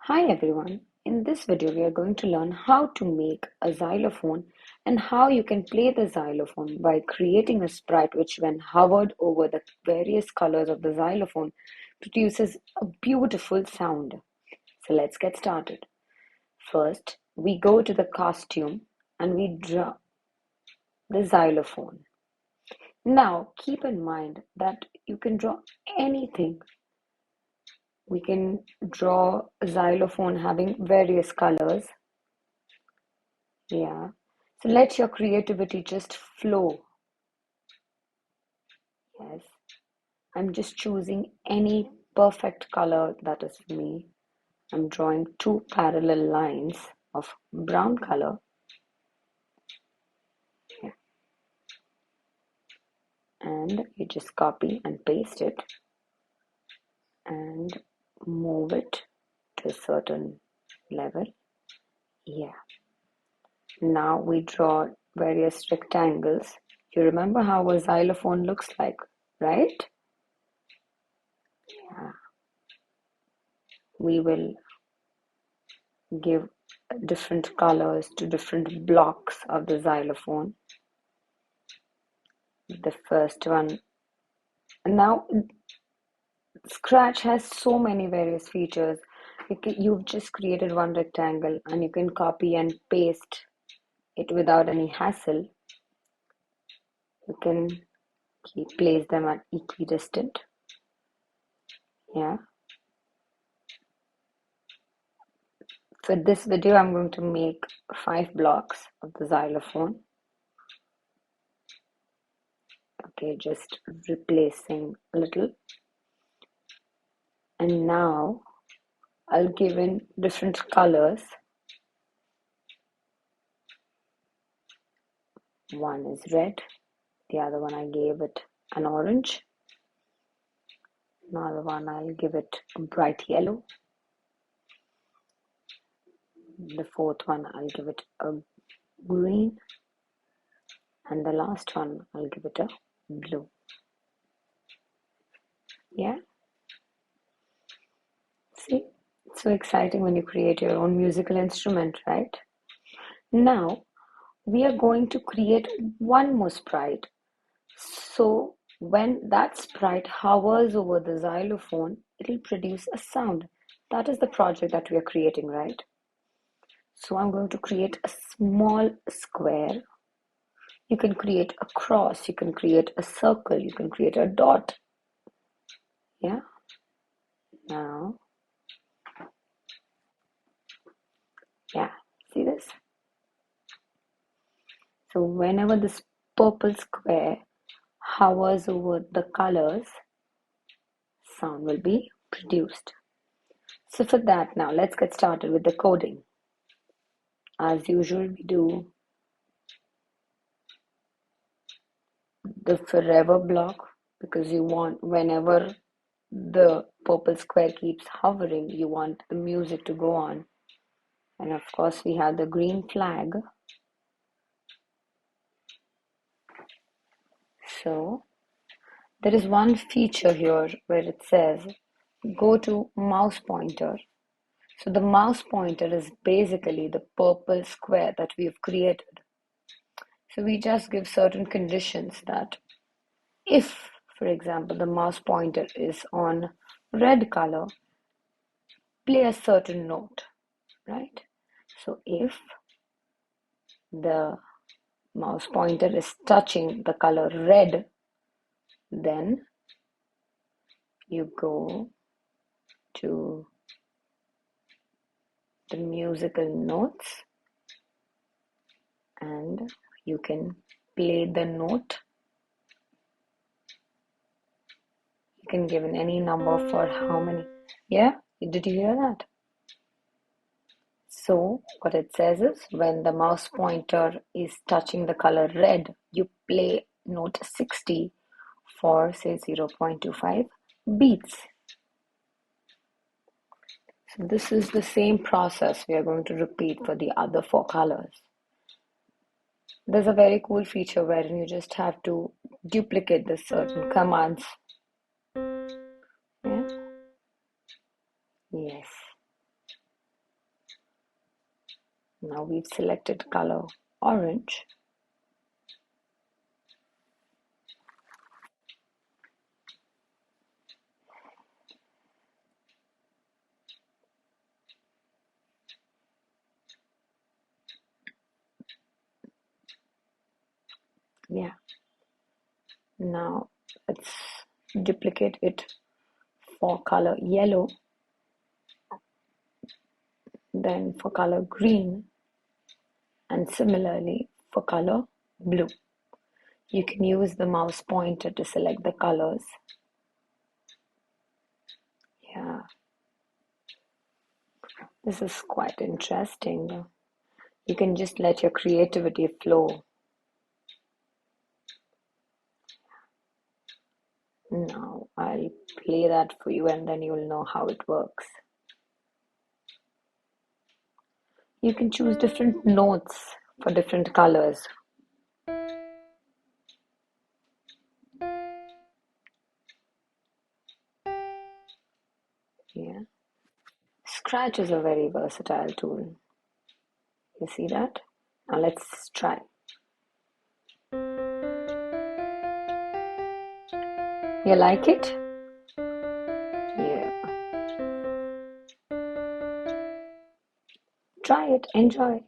Hi everyone. In this video, we are going to learn how to make a xylophone and how you can play the xylophone by creating a sprite which, when hovered over the various colors of the xylophone, produces a beautiful sound. So let's get started. First, we go to the costume and we draw the xylophone. Now, keep in mind that you can draw anything. We can draw a xylophone having various colors. Yeah. So let your creativity just flow. Yes. I'm just choosing any perfect color that is for me. I'm drawing two parallel lines of brown color. Yeah. And you just copy and paste it and move it to a certain level. Yeah. Now we draw various rectangles. You remember how a xylophone looks like, right? Yeah. We will give different colors to different blocks of the xylophone. The first one. Now, Scratch has so many various features. You've just created one rectangle and you can copy and paste it without any hassle. You can place them at equidistant. Yeah. For this video, I'm going to make 5 blocks of the xylophone. Okay, just replacing a little. And now I'll give in different colors. One is red, the other one I gave it an orange. Another one I'll give it a bright yellow. The fourth one I'll give it a green. And the last one I'll give it a blue. Yeah? See? It's so exciting when you create your own musical instrument, right? Now, we are going to create one more sprite. So, when that sprite hovers over the xylophone, it'll produce a sound. That is the project that we are creating, right? So I'm going to create a small square. You can create a cross, you can create a circle, you can create a dot. Yeah. Now, yeah, see this? So whenever this purple square hovers over the colors, sound will be produced. So for that, now let's get started with the coding. As usual, we do the forever block because you want, whenever the purple square keeps hovering, you want the music to go on. And of course, we have the green flag. So there is one feature here where it says go to mouse pointer. So the mouse pointer is basically the purple square that we've created. So we just give certain conditions that if, for example, the mouse pointer is on red color, play a certain note, right? So if the mouse pointer is touching the color red, then you go to the musical notes and you can play the note. You can give in any number for how many. Yeah, did you hear that? So what it says is when the mouse pointer is touching the color red, you play note 60 for say 0.25 beats. So this is the same process we are going to repeat for the other 4 colors. There's a very cool feature wherein you just have to duplicate the certain commands. Yeah? Yes. Now we've selected color orange. Yeah. Now let's duplicate it for color yellow, then for color green, and similarly for color blue. You can use the mouse pointer to select the colors. Yeah, this is quite interesting. You can just let your creativity flow. Now I'll play that for you and then you'll know how it works. You can choose different notes for different colors. Yeah. Scratch is a very versatile tool. You see that? Now let's try. You like it? Yeah. Try it. Enjoy.